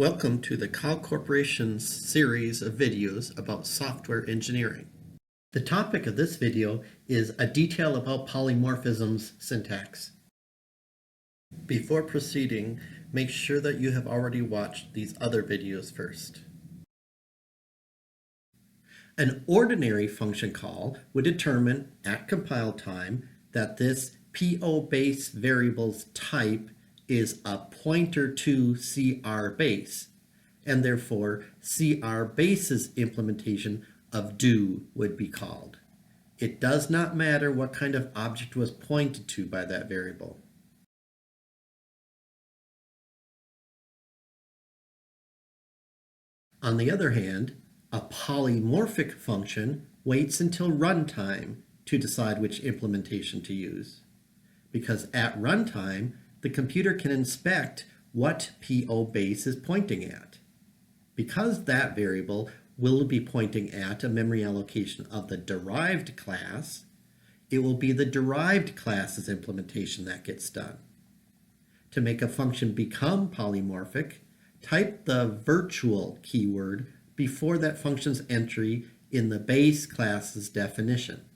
Welcome to the Cal Corporation's series of videos about software engineering. The topic of this video is a detail about polymorphisms syntax. Before proceeding, make sure that you have already watched these other videos first. An ordinary function call would determine at compile time that this PO base variable's type is a pointer to CR base, and therefore CR base's implementation of do would be called. It does not matter what kind of object was pointed to by that variable. On the other hand, a polymorphic function waits until runtime to decide which implementation to use, because at runtime, the computer can inspect what PO base is pointing at. Because that variable will be pointing at a memory allocation of the derived class, it will be the derived class's implementation that gets done. To make a function become polymorphic, type the virtual keyword before that function's entry in the base class's definition.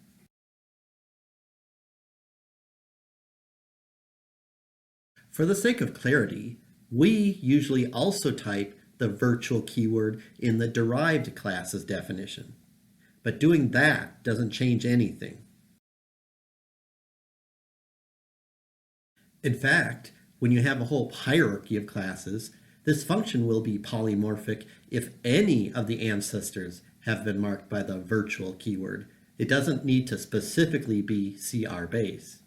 For the sake of clarity, we usually also type the virtual keyword in the derived class's definition, but doing that doesn't change anything. In fact, when you have a whole hierarchy of classes, this function will be polymorphic if any of the ancestors have been marked by the virtual keyword. It doesn't need to specifically be CR base.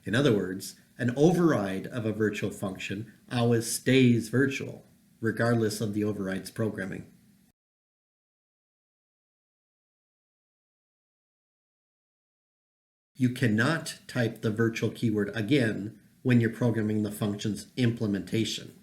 In other words, an override of a virtual function always stays virtual, regardless of the override's programming. You cannot type the virtual keyword again when you're programming the function's implementation.